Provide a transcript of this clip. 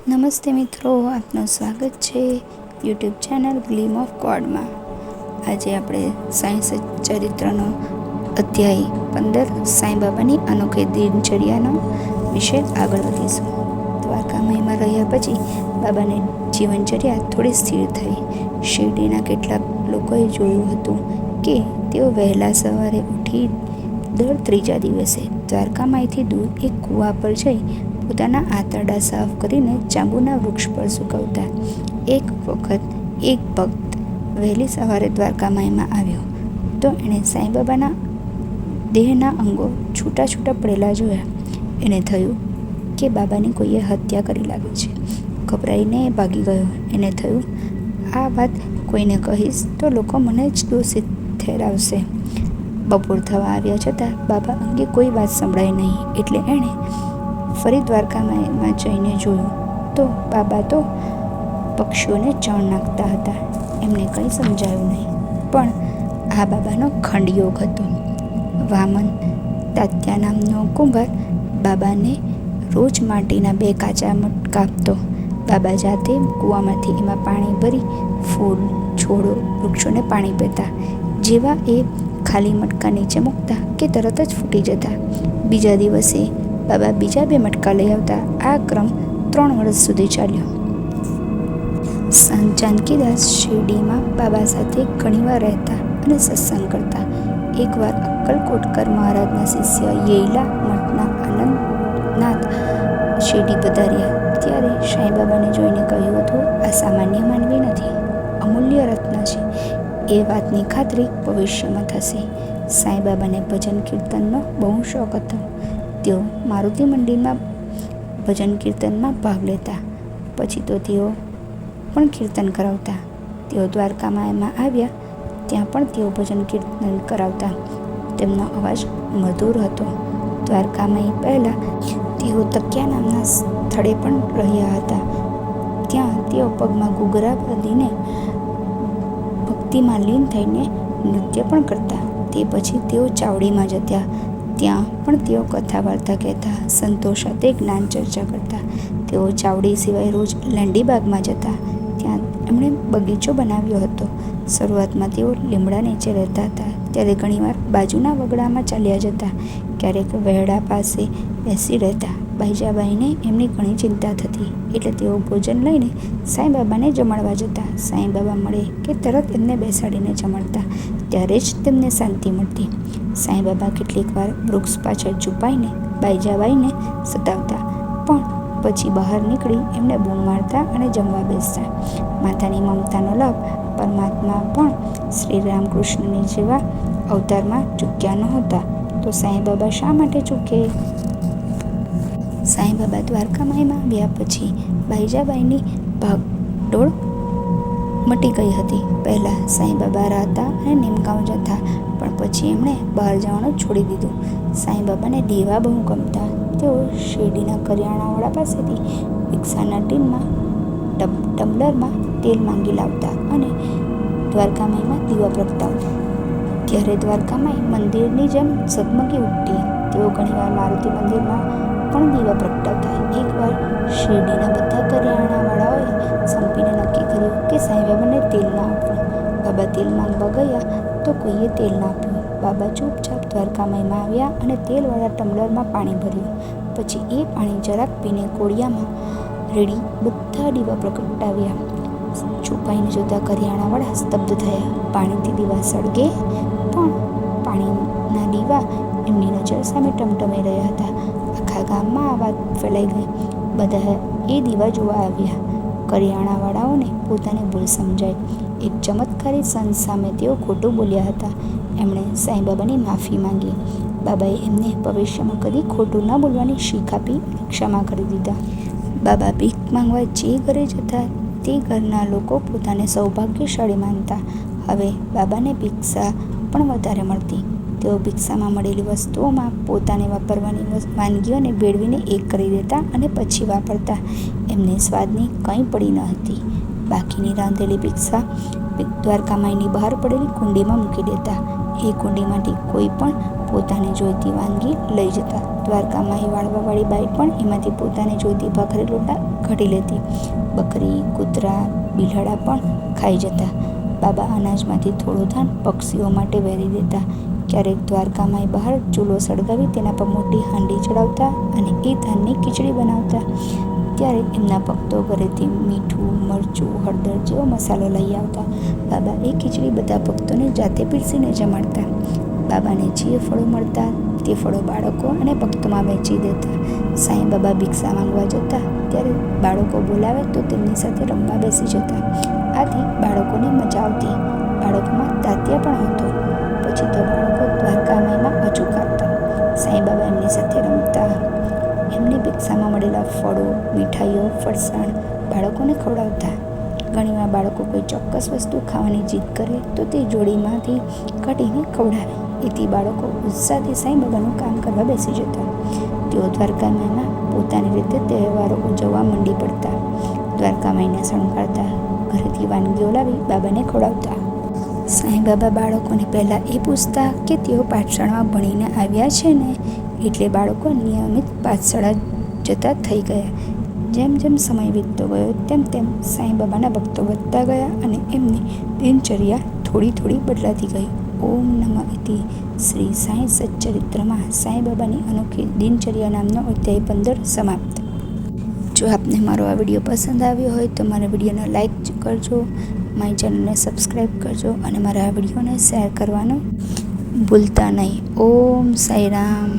નમસ્તે મિત્રો, આપનું સ્વાગત છે યુટ્યુબ ચેનલ ગ્લીમ ઓફ ગોડમાં. આજે આપણે સાંઈ ચરિત્રનો અધ્યાય 15 સાંઈબાબાની અનોખી દિનચર્યાનો વિશે આગળ વધીશું. દ્વારકામયમાં રહ્યા પછી બાબાની જીવનચર્યા થોડી સ્થિર થઈ. શિરડીના કેટલાક લોકોએ જોયું હતું કે તેઓ વહેલા સવારે ઉઠી દર ત્રીજા દિવસે દ્વારકામાયથી દૂર એક કૂવા પર જઈ પોતાના આંતરડા સાફ કરીને જાંબુના વૃક્ષ પર સૂકવતા. એક વખત એક ભક્ત વહેલી સવારે દ્વારકામાયમાં આવ્યો તો એણે સાંઈબાબાના દેહના અંગો છૂટા છૂટા પડેલા જોયા. એને થયું કે બાબાની કોઈએ હત્યા કરી લાગી છે. ગભરાઈને એ ભાગી ગયો. એને થયું, આ વાત કોઈને કહીશ તો લોકો મને જ દોષિત ઠેરાવશે. બપોર થવા આવ્યા છતાં બાબા અંગે કોઈ વાત સંભળાઈ નહીં. એટલે એણે ફરી દ્વારકામાં જઈને જોયું તો બાબા તો પક્ષીઓને ચણ નાખતા હતા. એમને કંઈ સમજાયું નહીં. પણ આ બાબાનો ખંડયોગ હતો. વામન તાત્યા નામનો કુંભાર બાબાને રોજ માટીના 2 કાચા મટકા આપતો. બાબા જાતે કૂવામાંથી એમાં પાણી ભરી ફૂલ, છોડો, વૃક્ષોને પાણી પીતા. જેવા એ ખાલી મટકા નીચે મૂકતા કે તરત જ ફૂટી જતા. બીજા દિવસે બાબા બીજા 2 મટકા લઈ આવતા. આ ક્રમ 3 વર્ષ સુધી ચાલ્યો. સંત જાનકીદાસ શિરડીમાં બાબા સાથે ઘણીવાર રહેતા અને સત્સંગ કરતા. એકવાર અક્કલકોટકર મહારાજના શિષ્ય યેયલા મઠના આનંદનાથ શિરડી પધાર્યા. ત્યારે સાંઈબાબાને જોઈને કહ્યું હતું, આ સામાન્ય માનવી નથી, અમૂલ્ય રત્ન છે. એ વાતની ખાતરી ભવિષ્યમાં થશે. સાંઈબાબાને ભજન કીર્તનનો બહુ શોખ હતો. તેઓ મારુતિ મંદિરમાં ભજન કીર્તનમાં ભાગ લેતા. પછી તો તેઓ પણ કીર્તન કરાવતા. તેઓ દ્વારકામાં આવ્યા ત્યાં પણ તેઓ ભજન કીર્તન કરાવતા. તેમનો અવાજ મધુર હતો. દ્વારકામાં પહેલાં તેઓ તકિયા નામના સ્થળે પણ રહ્યા હતા. ત્યાં તેઓ પગમાં ઘૂઘરા બાંધીને ભક્તિમાં લીન થઈને નૃત્ય પણ કરતા. તે પછી તેઓ ચાવડીમાં જતા. ત્યાં પણ તેઓ કથા વાર્તા કહેતા, સંતો સાથે જ્ઞાન ચર્ચા કરતા. તેઓ ચાવડી સિવાય રોજ લેંડીબાગમાં જતા. ત્યાં એમણે બગીચો બનાવ્યો હતો. શરૂઆતમાં તેઓ લીમડા નીચે રહેતા હતા. ત્યારે ઘણીવાર બાજુના વગડામાં ચાલ્યા જતા. ક્યારેક વહેડા પાસે બેસી રહેતા. બાઈજાબાઈને એમની ઘણી ચિંતા થતી. એટલે તેઓ ભોજન લઈને સાંઈબાબાને જમાડવા જતા. સાંઈબાબા મળે કે તરત એમને બેસાડીને જમાડતા. ત્યારે જ તેમને શાંતિ મળતી. સાંઈબાબા કેટલીક વાર વૃક્ષ પાછળ છુપાઈને બાઈજાબાઈને સતાવતા, પણ પછી બહાર નીકળી એમને બૂમ મારતા અને જમવા બેસતા. માતાની મમતાનો લાભ પરમાત્મા પણ શ્રી રામકૃષ્ણની જેવા અવતારમાં ચૂક્યા નહોતા. તો સાંઈબાબા શા માટે ચૂકે? સાંઈબાબા દ્વારકામાયમાં આવ્યા પછી બાઈજાબાઈની ભાગદોડ મટી ગઈ હતી. પહેલાં સાંઈબાબા રાતા અને નિમગાંવ જતા, પણ પછી એમણે બહાર જવાનું છોડી દીધું. સાંઈબાબાને દેવા બહુ ગમતા. તેઓ શિરડીના કરિયાણાવાળા પાસેથી ભિક્ષાના ટીનમાં ટમ્બલરમાં તેલ માંગી લાવતા અને દ્વારકામાયમાં દીવા પ્રગટાવતા. ત્યારે દ્વારકામાય મંદિરની જેમ ઝગમગી ઉઠતી. તેઓ ઘણીવાર મારુતિ મંદિરમાં પણ દીવા પ્રગટાવતા. એકવાર શિરડીના બધા કરિયાણાવાળાઓએ સંપીને નક્કી કર્યું કે સાંઈબાબાને તેલ ના આપવું. બાબા તેલ માંગવા ગયા તો કોઈએ તેલ ના આપ્યું. બાબા ચૂપચાપ દ્વારકામયમાં આવ્યા અને તેલવાળા ટમ્બલરમાં પાણી ભર્યું. પછી એ પાણી જરાક પીને કોળિયામાં રેડી બધા દીવા પ્રગટાવ્યા. છુપાઈને જોતા કરિયાણાવાળા સ્તબ્ધ થયા. પાણીથી દીવા સળગે પણ પાણીના દીવા એમની નજર સામે ટમટમી રહ્યા હતા. આખા ગામમાં આ વાત ફેલાઈ ગઈ. બધા એ દીવા જોવા આવ્યા. કરિયાણાવાળાઓને પોતાની ભૂલ સમજાય. એક ચમત્કારી સંત સામે તેઓ ખોટું બોલ્યા હતા. એમણે સાંઈબાબાની માફી માંગી. બાબાએ એમને ભવિષ્યમાં કદી ખોટું ન બોલવાની શીખ આપી ક્ષમા કરી દીધા. બાબા ભીખ માંગવા જે ઘરે જતા તે ઘરના લોકો પોતાને સૌભાગ્યશાળી માનતા. હવે બાબાને ભિક્ષા પણ વધારે મળતી. તેઓ ભિક્ષામાં મળેલી વસ્તુઓમાં પોતાને વાપરવાની વાનગીઓને ભેળવીને એક કરી દેતા અને પછી વાપરતા. એમને સ્વાદની કંઈ પડી ન હતી. બાકીની રાંધેલી ભિક્ષા દ્વારકામાયની બહાર પડેલી કુંડીમાં મૂકી દેતા. એ કુંડીમાંથી કોઈ પણ પોતાને જોઈતી વાનગી લઈ જતા. દ્વારકામાં એ વાળવાવાળી બાઈ પણ એમાંથી પોતાને જોઈતી ભાખરી લોટા કાઢી લેતી. બકરી, કૂતરા, બિલાડા પણ ખાઈ જતા. બાબા અનાજમાંથી થોડું ધાન પક્ષીઓ માટે વેરી દેતા. ક્યારેક દ્વારકામાં બહાર ચૂલો સળગાવી તેના પર મોટી હાંડી ચડાવતા અને એ ધાનની ખીચડી બનાવતા. ત્યારે એમના ભક્તો ઘરેથી મીઠું, મરચું, હળદર જેવો મસાલો લઈ આવતા. બાબા એ ખીચડી બધા ભક્તોને જાતે પીરસીને જમાડતા. બાબાને જે ફળો મળતા તે ફળો બાળકો અને ભક્તોમાં વહેંચી દેતા. સાંઈ બાબા ભિક્ષા માંગવા જતા ત્યારે બાળકો બોલાવે તો તેમની સાથે રમવા બેસી જતા. આથી બાળકોને મજા આવતી. બાળકોમાં તાત્યા પણ હતો. પછી તો બાળકો દ્વારકામાઈમાં અચૂક આવતા. સાંઈ બાબા એમની સાથે રમતા. એમની ભિક્ષામાં મળેલા ફળો, મીઠાઈઓ, ફરસાણ બાળકોને ખવડાવતા. ઘણીવાર બાળકો કોઈ ચોક્કસ વસ્તુ ખાવાની જીદ કરે તો તે જોડીમાંથી કાઢીને ખવડાવે. એથી બાળકો ઉત્સાહથી સાંઈ બાબાનું કામ કરવા બેસી જતા. તેઓ દ્વારકામાઈમાં પોતાની રીતે તહેવારો ઉજવવા મંડી પડતા. દ્વારકામાઈને શણગારતા. ઘરેથી વાનગીઓ લાવી બાબાને ખવડાવતા. સાંઈ બાબા બાળકોને પહેલાં એ પૂછતા કે તેઓ પાઠશાળામાં ભણીને આવ્યા છે ને, એટલે બાળકો નિયમિત પાઠશાળા જતા થઈ ગયા. જેમ જેમ સમય વીતતો ગયો તેમ તેમ સાંઈ બાબાના ભક્તો વધતા ગયા અને એમની દિનચર્યા થોડી થોડી બદલાતી ગઈ. ઓમ નમઃ ઇતિ શ્રી સાંઈ સચ્ચરિત્રમાં સાંઈ બાબાની અનોખી દિનચર્યા નામનો અધ્યાય 15 સમાપ્ત. જો આપને મારો આ વિડીયો પસંદ આવ્યો હોય તો મારા વિડીયોને લાઈક કરજો, મારી ચેનલને સબસ્ક્રાઈબ કરજો અને મારા આ વિડીયોને શેર કરવાનું ભૂલતા નહીં. ઓમ સાંઈ રામ.